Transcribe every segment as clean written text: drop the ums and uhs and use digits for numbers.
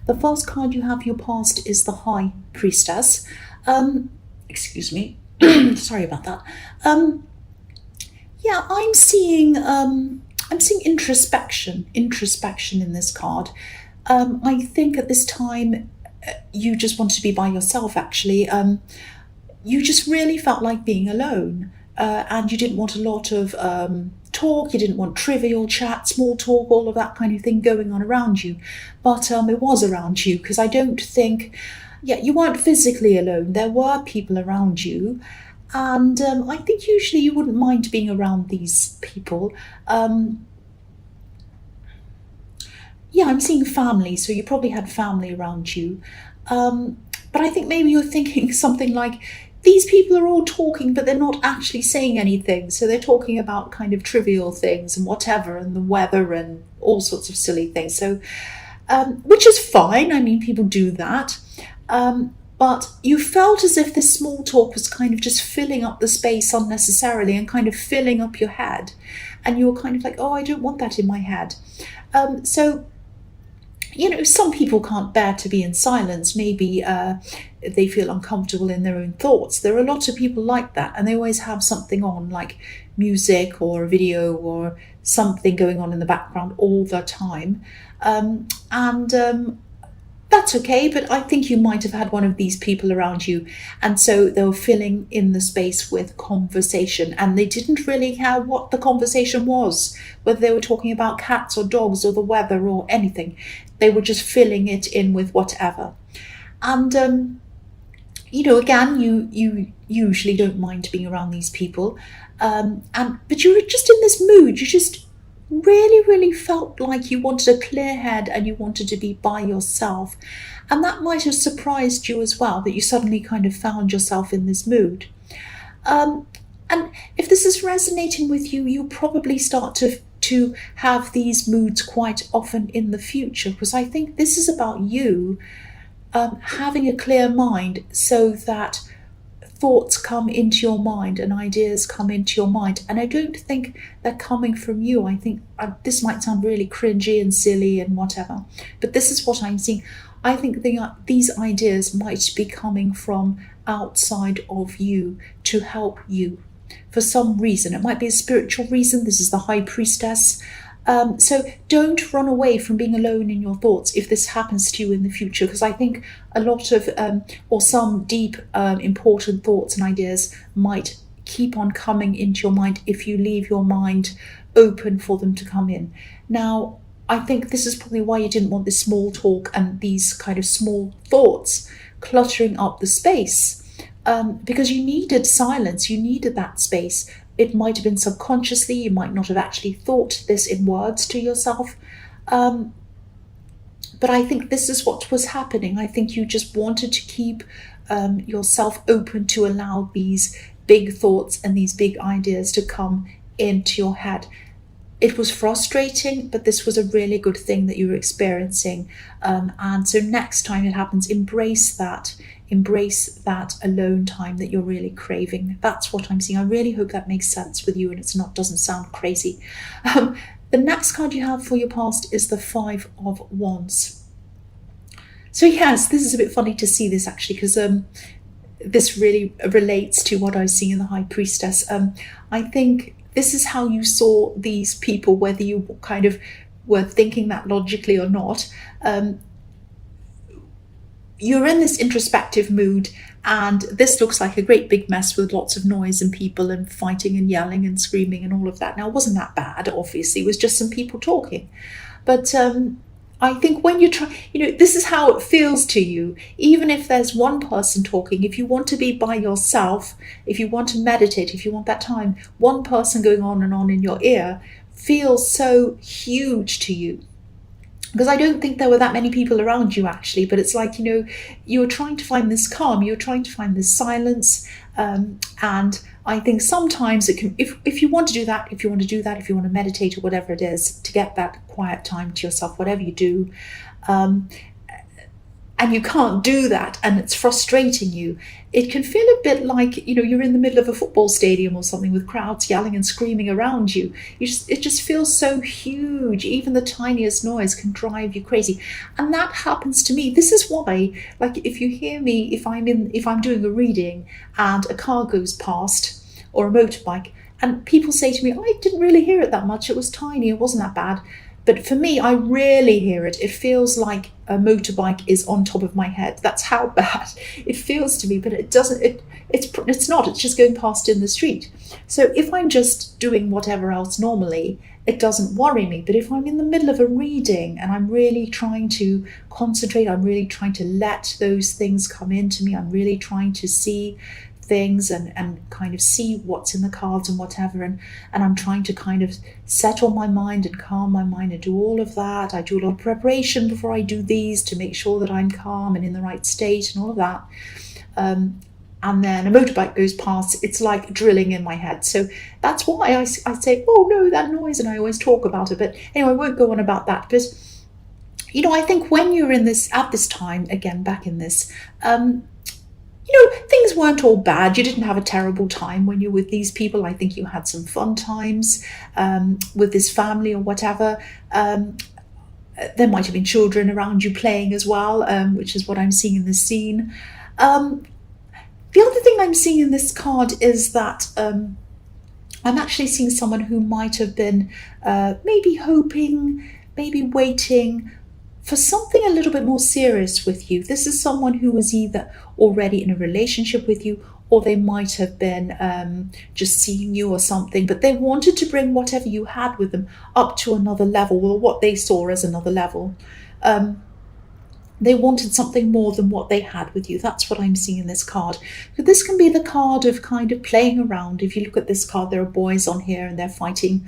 The first card you have for your past is the High Priestess. Excuse me. Sorry about that. Yeah, I'm seeing introspection in this card. I think at this time you just wanted to be by yourself, actually. You just really felt like being alone, and you didn't want a lot of talk. You didn't want trivial chat, small talk, all of that kind of thing going on around you. But it was around you, because I don't think, you weren't physically alone. There were people around you. And I think usually you wouldn't mind being around these people. I'm seeing family, so you probably had family around you. But I think maybe you're thinking something like, these people are all talking, but they're not actually saying anything. So they're talking about kind of trivial things and whatever, and the weather and all sorts of silly things. So, which is fine. I mean, people do that. But you felt as if this small talk was kind of just filling up the space unnecessarily and kind of filling up your head. And you were kind of like, oh, I don't want that in my head. So, some people can't bear to be in silence. Maybe they feel uncomfortable in their own thoughts. There are a lot of people like that, and they always have something on, like music or a video or something going on in the background all the time. That's okay, but I think you might have had one of these people around you, and so they were filling in the space with conversation, and they didn't really care what the conversation was, whether they were talking about cats or dogs or the weather or anything. They were just filling it in with whatever. And again, you usually don't mind being around these people, but you were just in this mood. You just really, really felt like you wanted a clear head and you wanted to be by yourself. And that might have surprised you as well, that you suddenly kind of found yourself in this mood. And if this is resonating with you, you'll probably start to have these moods quite often in the future, because I think this is about you having a clear mind, so that thoughts come into your mind and ideas come into your mind. And I don't think they're coming from you. I think this might sound really cringy and silly and whatever, but this is what I'm seeing. I think these ideas might be coming from outside of you to help you for some reason. It might be a spiritual reason. This is the High Priestess. So don't run away from being alone in your thoughts if this happens to you in the future, because I think a lot of, or some deep, important thoughts and ideas might keep on coming into your mind if you leave your mind open for them to come in. Now, I think this is probably why you didn't want this small talk and these kind of small thoughts cluttering up the space, because you needed silence, you needed that space. It might have been subconsciously, you might not have actually thought this in words to yourself. But I think this is what was happening. I think you just wanted to keep yourself open to allow these big thoughts and these big ideas to come into your head. It was frustrating, but this was a really good thing that you were experiencing. And so next time it happens, embrace that alone time that you're really craving. That's what I'm seeing. I really hope that makes sense with you and doesn't sound crazy. The next card you have for your past is the Five of Wands. So yes, this is a bit funny to see this actually, because this really relates to what I was seeing in the High Priestess. I think this is how you saw these people, whether you kind of were thinking that logically or not. You're in this introspective mood, and this looks like a great big mess with lots of noise and people and fighting and yelling and screaming and all of that. Now, it wasn't that bad, obviously. It was just some people talking. But I think when you try, this is how it feels to you. Even if there's one person talking, if you want to be by yourself, if you want to meditate, if you want that time, one person going on and on in your ear feels so huge to you. Because I don't think there were that many people around you actually, but it's like, you were trying to find this calm, you were trying to find this silence. And I think sometimes it can, if you want to do that, if you want to meditate or whatever it is, to get that quiet time to yourself, whatever you do, and you can't do that, and it's frustrating you, it can feel a bit like, you're in the middle of a football stadium or something with crowds yelling and screaming around you. It just feels so huge. Even the tiniest noise can drive you crazy. And that happens to me. This is why, like, if you hear me, if I'm doing a reading and a car goes past or a motorbike, and people say to me, I didn't really hear it that much, it was tiny, it wasn't that bad. But for me, I rarely hear it. It feels like a motorbike is on top of my head. That's how bad it feels to me. But it doesn't. It's not. It's just going past in the street. So if I'm just doing whatever else normally, it doesn't worry me. But if I'm in the middle of a reading and I'm really trying to concentrate, I'm really trying to let those things come into me, I'm really trying to see things and kind of see what's in the cards and whatever, and I'm trying to kind of settle my mind and calm my mind and do all of that. I do a lot of preparation before I do these to make sure that I'm calm and in the right state and all of that. And then a motorbike goes past, it's like drilling in my head. So that's why I say, oh no, that noise, and I always talk about it. But anyway, I won't go on about that. But I think when you're in this, at this time, again, back in this, things weren't all bad. You didn't have a terrible time when you're with these people. I think you had some fun times with this family or whatever. There might have been children around you playing as well, which is what I'm seeing in this scene. The other thing I'm seeing in this card is that I'm actually seeing someone who might have been maybe hoping, maybe waiting for something a little bit more serious with you. This is someone who was either already in a relationship with you, or they might have been just seeing you or something, but they wanted to bring whatever you had with them up to another level, or what they saw as another level. They wanted something more than what they had with you. That's what I'm seeing in this card. But this can be the card of kind of playing around. If you look at this card, there are boys on here and they're fighting.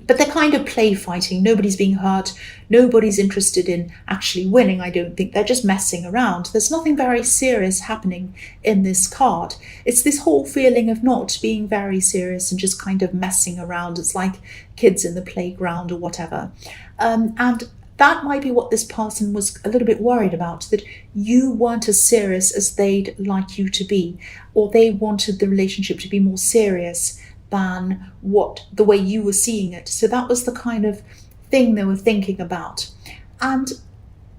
But they're kind of play fighting. Nobody's being hurt. Nobody's interested in actually winning, I don't think. They're just messing around. There's nothing very serious happening in this card. It's this whole feeling of not being very serious and just kind of messing around. It's like kids in the playground or whatever. And that might be what this person was a little bit worried about, that you weren't as serious as they'd like you to be, or they wanted the relationship to be more serious than the way you were seeing it. So that was the kind of thing they were thinking about. And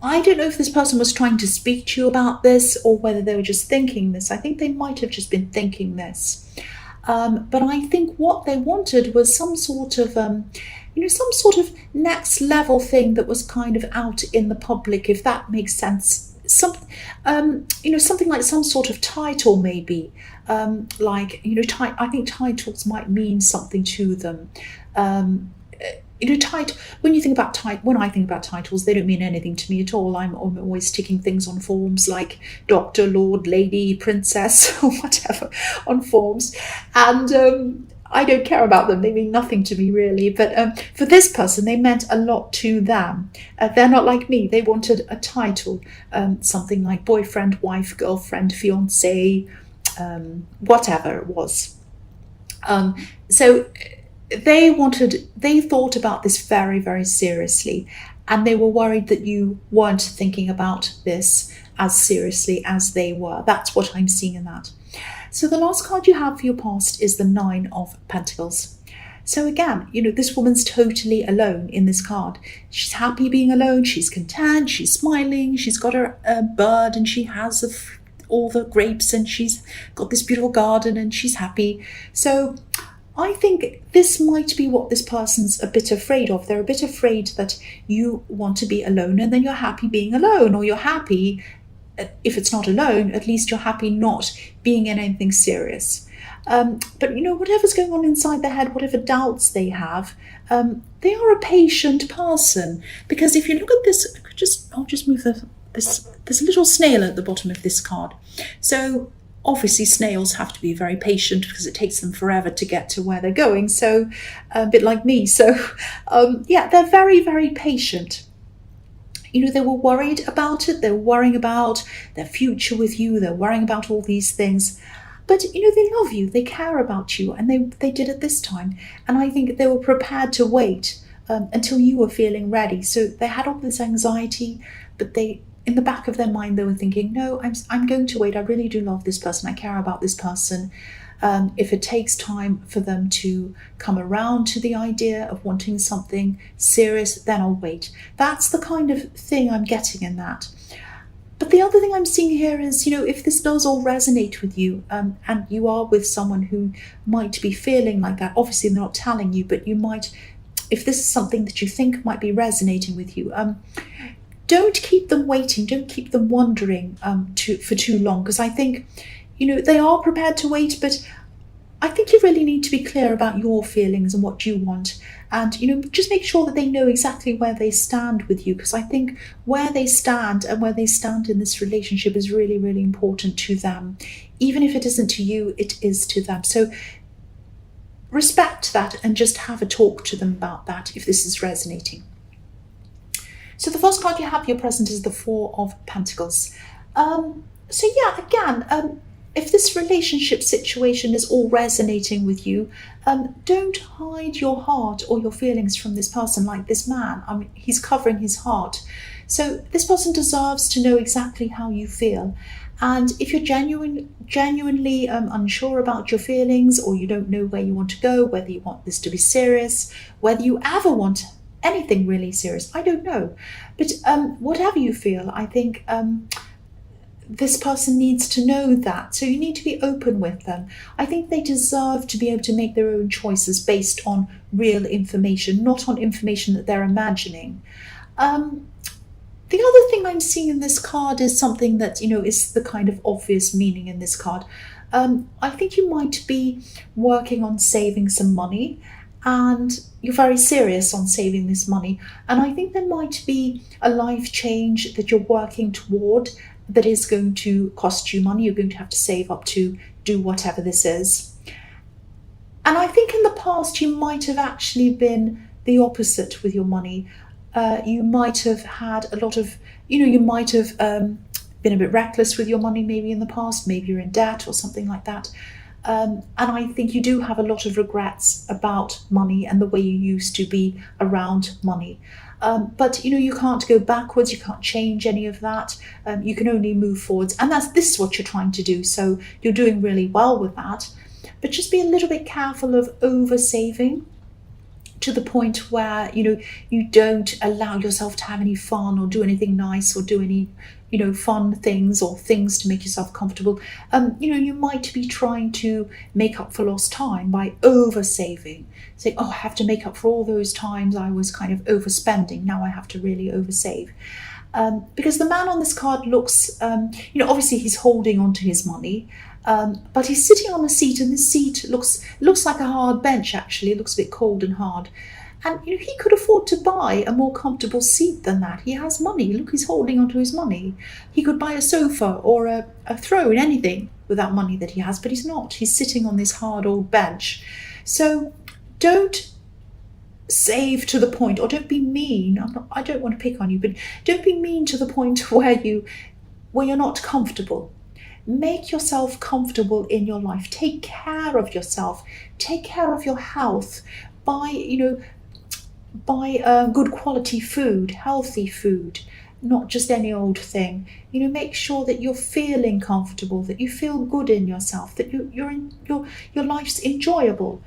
I don't know if this person was trying to speak to you about this or whether they were just thinking this. I think they might have just been thinking this. But I think what they wanted was some sort of next level thing that was kind of out in the public, if that makes sense. Something like some sort of title, maybe. I think titles might mean something to them. When I think about titles, they don't mean anything to me at all. I'm always ticking things on forms like doctor, lord, lady, princess, or whatever on forms, and I don't care about them. They mean nothing to me, really. But for this person, they meant a lot to them. They're not like me. They wanted a title, something like boyfriend, wife, girlfriend, fiance, whatever it was. So they thought about this very, very seriously, and they were worried that you weren't thinking about this as seriously as they were. That's what I'm seeing in that. So the last card you have for your past is the Nine of Pentacles. So again, this woman's totally alone in this card. She's happy being alone. She's content. She's smiling. She's got her bird, and she has all the grapes, and she's got this beautiful garden, and she's happy. So I think this might be what this person's a bit afraid of. They're a bit afraid that you want to be alone, and then you're happy being alone, or you're happy, if it's not alone, at least you're happy not being in anything serious. But whatever's going on inside their head, whatever doubts they have, they are a patient person. Because if you look at this, I'll just move this. There's a little snail at the bottom of this card. So obviously snails have to be very patient because it takes them forever to get to where they're going. So a bit like me. So they're very, very patient. They were worried about it. They were worrying about their future with you. They're worrying about all these things. But, they love you. They care about you. And they did it this time. And I think they were prepared to wait until you were feeling ready. So they had all this anxiety, but they in the back of their mind, they were thinking, no, I'm going to wait. I really do love this person. I care about this person. If it takes time for them to come around to the idea of wanting something serious, then I'll wait. That's the kind of thing I'm getting in that. But the other thing I'm seeing here is, if this does all resonate with you, and you are with someone who might be feeling like that, obviously they're not telling you, but you might, if this is something that you think might be resonating with you, don't keep them waiting, don't keep them wondering for too long, because I think, they are prepared to wait, but I think you really need to be clear about your feelings and what you want. And, just make sure that they know exactly where they stand with you, because I think where they stand and where they stand in this relationship is really, really important to them. Even if it isn't to you, it is to them. So respect that and just have a talk to them about that if this is resonating. So the first card you have here present is the Four of Pentacles. If this relationship situation is all resonating with you, don't hide your heart or your feelings from this person like this man. I mean, he's covering his heart. So this person deserves to know exactly how you feel. And if you're genuinely unsure about your feelings, or you don't know where you want to go, whether you want this to be serious, whether you ever want anything really serious, I don't know. But whatever you feel, I think this person needs to know that. So you need to be open with them. I think they deserve to be able to make their own choices based on real information, not on information that they're imagining. The other thing I'm seeing in this card is something that, is the kind of obvious meaning in this card. I think you might be working on saving some money, and you're very serious on saving this money. And I think there might be a life change that you're working toward that is going to cost you money. You're going to have to save up to do whatever this is. And I think in the past you might have actually been the opposite with your money. You might have had a lot of, you might have been a bit reckless with your money maybe in the past. Maybe you're in debt or something like that. And I think you do have a lot of regrets about money and the way you used to be around money. But you can't go backwards, you can't change any of that. You can only move forwards, and this is what you're trying to do. So you're doing really well with that. But just be a little bit careful of over saving to the point where you don't allow yourself to have any fun or do anything nice or do any fun things or things to make yourself comfortable. You might be trying to make up for lost time by over saving. Say, I have to make up for all those times I was kind of overspending. Now I have to really oversave. Because the man on this card looks, obviously he's holding on to his money, but he's sitting on a seat, and this seat looks like a hard bench. Actually, it looks a bit cold and hard. And he could afford to buy a more comfortable seat than that. He has money. Look, he's holding onto his money. He could buy a sofa or a throne, anything with that money that he has, but he's not. He's sitting on this hard old bench. So don't save to the point, or don't be mean. I don't want to pick on you, but don't be mean to the point where you're not comfortable. Make yourself comfortable in your life. Take care of yourself. Take care of your health. Buy good quality food, healthy food, not just any old thing. Make sure that you're feeling comfortable, that you feel good in yourself, that your life's enjoyable.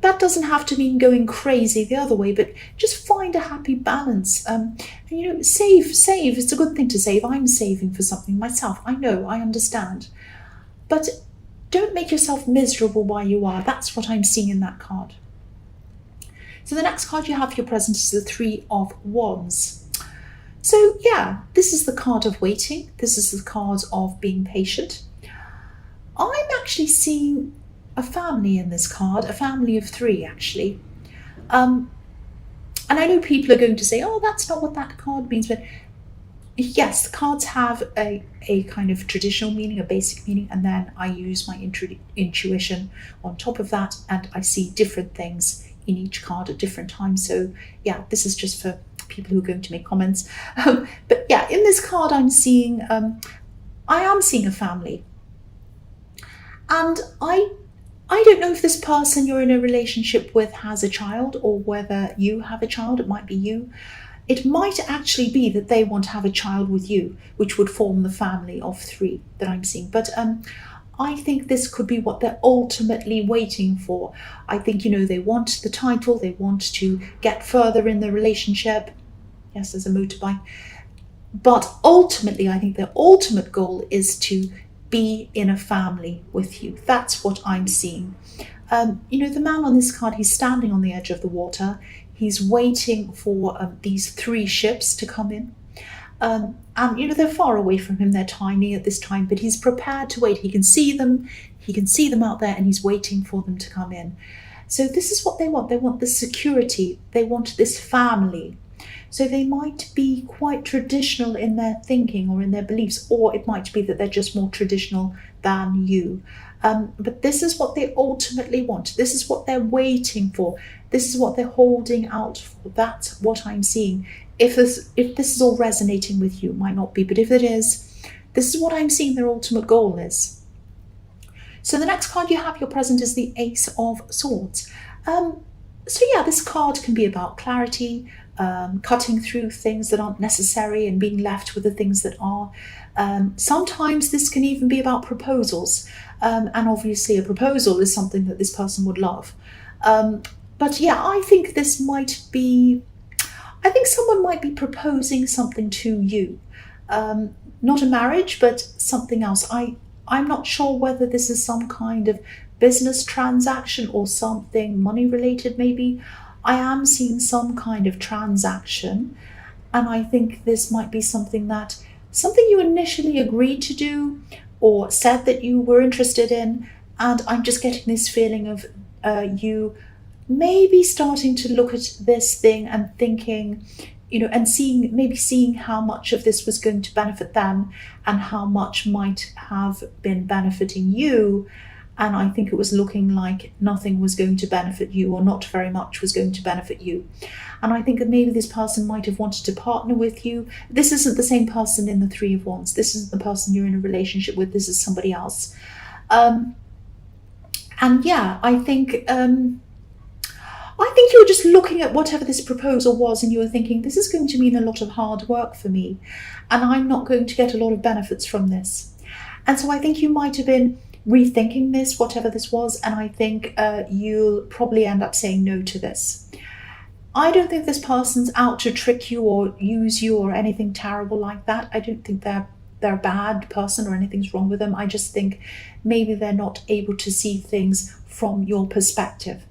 That doesn't have to mean going crazy the other way, but just find a happy balance. Save. It's a good thing to save. I'm saving for something myself. I know, I understand. But don't make yourself miserable while you are. That's what I'm seeing in that card. So the next card you have for your present is the Three of Wands. So yeah, this is the card of waiting. This is the card of being patient. I'm actually seeing a family in this card, a family of three actually. And I know people are going to say, that's not what that card means, but yes, the cards have a kind of traditional meaning, a basic meaning, and then I use my intuition on top of that, and I see different things in each card at different times. So yeah, this is just for people who are going to make comments. But yeah, in this card I'm seeing, I am seeing a family. And I don't know if this person you're in a relationship with has a child, or whether you have a child. It might be you. it might actually be that they want to have a child with you, which would form the family of 3 that I'm seeing. But I think this could be what they're ultimately waiting for. I think, they want the title, they want to get further in the relationship. Yes, there's a motorbike. But ultimately, I think their ultimate goal is to be in a family with you. That's what I'm seeing. The man on this card, he's standing on the edge of the water. He's waiting for these 3 ships to come in. And they're far away from him. They're tiny at this time, but he's prepared to wait. He can see them. He can see them out there, and he's waiting for them to come in. So this is what they want. They want this security. They want this family. So they might be quite traditional in their thinking or in their beliefs, or it might be that they're just more traditional than you. But this is what they ultimately want. This is what they're waiting for. This is what they're holding out for. That's what I'm seeing. If this is all resonating with you, it might not be, but if it is, this is what I'm seeing their ultimate goal is. So the next card you have, your present, is the Ace of Swords. This card can be about clarity, cutting through things that aren't necessary and being left with the things that are. Sometimes this can even be about proposals. And obviously a proposal is something that this person would love. I think this might be, I think someone might be proposing something to you. Not a marriage, but something else. I'm not sure whether this is some kind of business transaction or something money related maybe. I am seeing some kind of transaction, and I think this might be something you initially agreed to do or said that you were interested in, and I'm just getting this feeling of you maybe starting to look at this thing and thinking, and seeing how much of this was going to benefit them and how much might have been benefiting you. And I think it was looking like nothing was going to benefit you, or not very much was going to benefit you. And I think that maybe this person might have wanted to partner with you. This isn't the same person in the 3 of Wands. This isn't the person you're in a relationship with. This is somebody else. I think you were just looking at whatever this proposal was, and you were thinking, this is going to mean a lot of hard work for me, and I'm not going to get a lot of benefits from this. And so I think you might have been rethinking this, whatever this was, and I think you'll probably end up saying no to this. I don't think this person's out to trick you or use you or anything terrible like that. I don't think they're a bad person or anything's wrong with them. I just think maybe they're not able to see things from your perspective.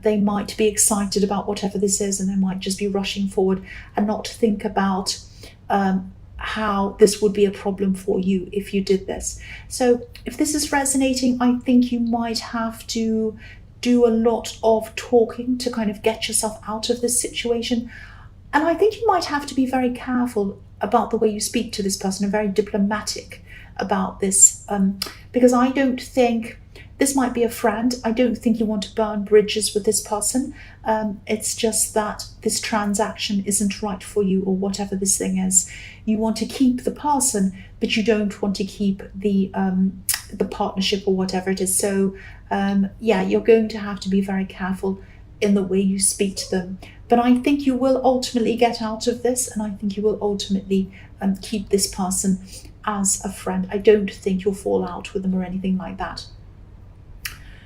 They might be excited about whatever this is, and they might just be rushing forward and not think about how this would be a problem for you if you did this. So if this is resonating, I think you might have to do a lot of talking to kind of get yourself out of this situation. And I think you might have to be very careful about the way you speak to this person and very diplomatic about this, because I don't think this might be a friend. I don't think you want to burn bridges with this person. It's just that this transaction isn't right for you, or whatever this thing is. You want to keep the person, but you don't want to keep the partnership or whatever it is. So you're going to have to be very careful in the way you speak to them. But I think you will ultimately get out of this, and I think you will ultimately keep this person as a friend. I don't think you'll fall out with them or anything like that.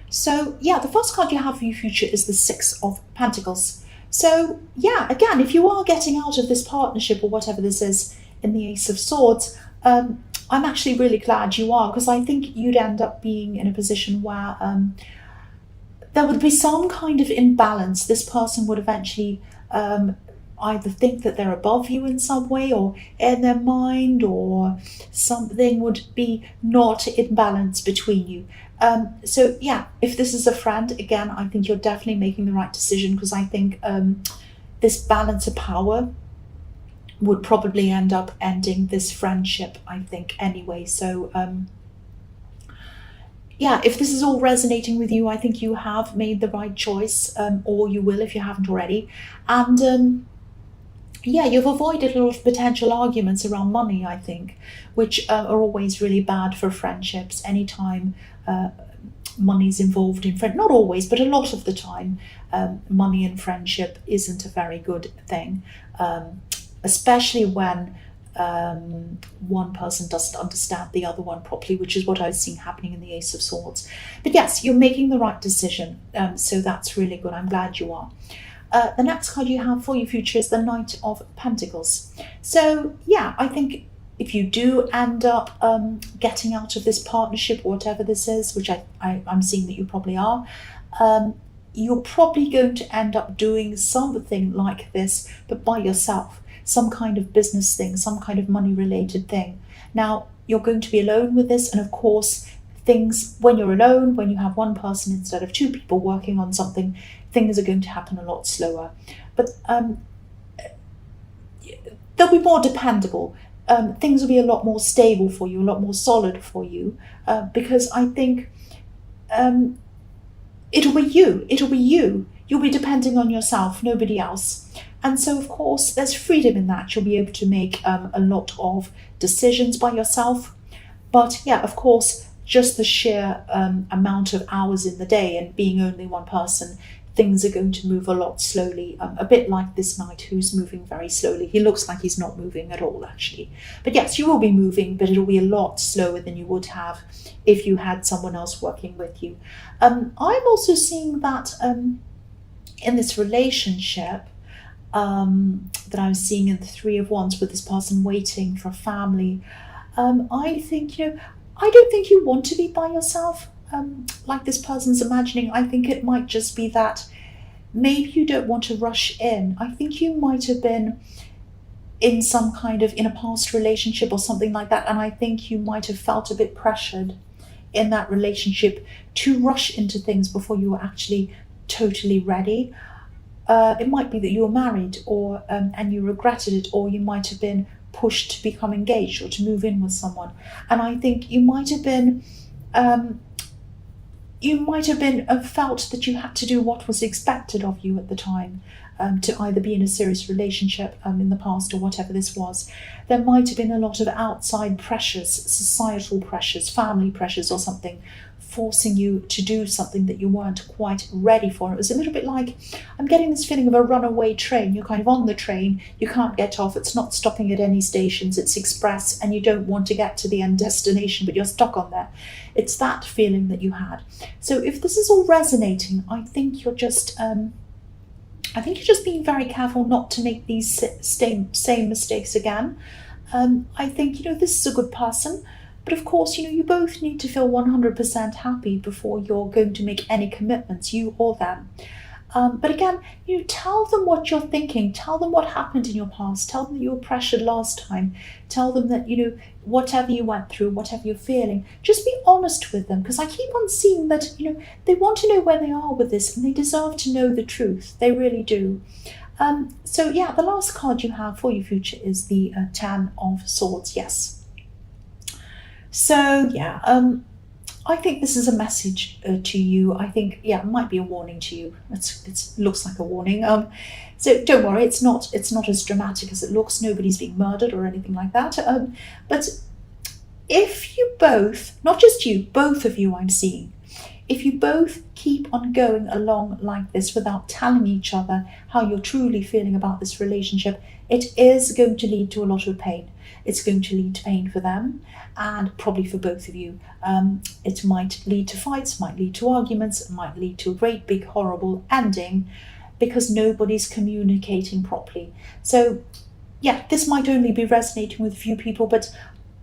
So the first card you have for your future is the 6 of Pentacles. So again, if you are getting out of this partnership or whatever this is in the Ace of Swords, I'm actually really glad you are, because I think you'd end up being in a position where there would be some kind of imbalance. This person would eventually either think that they're above you in some way, or in their mind, or something would be not in balance between you. If this is a friend, again, I think you're definitely making the right decision, because I think this balance of power would probably end up ending this friendship, I think, anyway. So if this is all resonating with you, I think you have made the right choice, or you will if you haven't already. And you've avoided a lot of potential arguments around money, I think, which are always really bad for friendships. Anytime money's involved in friend. Not always, but a lot of the time, money in friendship isn't a very good thing, especially when one person doesn't understand the other one properly, which is what I was seeing happening in the Ace of Swords. But yes, you're making the right decision, so that's really good. I'm glad you are. The next card you have for your future is the Knight of Pentacles. So yeah, I think if you do end up getting out of this partnership, whatever this is, which I'm seeing that you probably are, you're probably going to end up doing something like this, but by yourself. Some kind of business thing, some kind of money related thing. Now, you're going to be alone with this, and of course, things, when you're alone, when you have one person instead of two people working on something, things are going to happen a lot slower. But they'll be more dependable. Things will be a lot more stable for you, a lot more solid for you, because I think it'll be you. You'll be depending on yourself, nobody else. And so, of course, there's freedom in that. You'll be able to make a lot of decisions by yourself. But yeah, of course, just the sheer amount of hours in the day and being only one person, things are going to move a lot slowly, a bit like this knight who's moving very slowly. He looks like he's not moving at all, actually. But yes, you will be moving, but it'll be a lot slower than you would have if you had someone else working with you. I'm also seeing that in this relationship, that I was seeing in the Three of Wands with this person waiting for a family, I think, I don't think you want to be by yourself, like this person's imagining. I think it might just be that maybe you don't want to rush in. I think you might have been in in a past relationship or something like that, and I think you might have felt a bit pressured in that relationship to rush into things before you were actually totally ready. It might be that you were married, or and you regretted it, or you might have been pushed to become engaged or to move in with someone. And I think you might have been felt that you had to do what was expected of you at the time, to either be in a serious relationship in the past or whatever this was. There might have been a lot of outside pressures, societal pressures, family pressures or something, forcing you to do something that you weren't quite ready for. It was a little bit like, I'm getting this feeling of a runaway train. You're kind of on the train, you can't get off, it's not stopping at any stations, it's express, and you don't want to get to the end destination, but you're stuck on there. It's that feeling that you had. So if this is all resonating, I think you're just being very careful not to make these same mistakes again. I think, this is a good person. But of course, you both need to feel 100% happy before you're going to make any commitments, you or them. But again, tell them what you're thinking. Tell them what happened in your past. Tell them that you were pressured last time. Tell them that, whatever you went through, whatever you're feeling, just be honest with them. Because I keep on seeing that, they want to know where they are with this, and they deserve to know the truth. They really do. So yeah, the last card you have for your future is the Ten of Swords. Yes. So yeah, I think this is a message to you. I think, it might be a warning to you. It looks like a warning. So don't worry, it's not as dramatic as it looks. Nobody's being murdered or anything like that. But if you both, not just you, both of you I'm seeing, if you both keep on going along like this without telling each other how you're truly feeling about this relationship, it is going to lead to a lot of pain. It's going to lead to pain for them, and probably for both of you. It might lead to fights, might lead to arguments, it might lead to a great big horrible ending because nobody's communicating properly. So yeah, this might only be resonating with a few people, but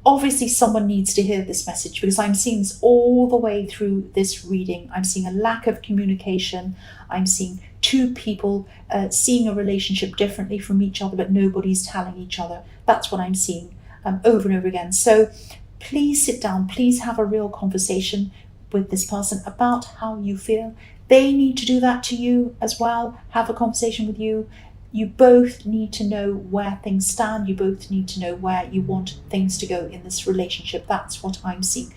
obviously someone needs to hear this message, because I'm seeing this all the way through this reading. I'm seeing a lack of communication. I'm seeing two people seeing a relationship differently from each other, but nobody's telling each other. That's what I'm seeing over and over again. So please sit down, please have a real conversation with this person about how you feel. They need to do that to you as well, have a conversation with you. You both need to know where things stand. You both need to know where you want things to go in this relationship. That's what I'm seeing.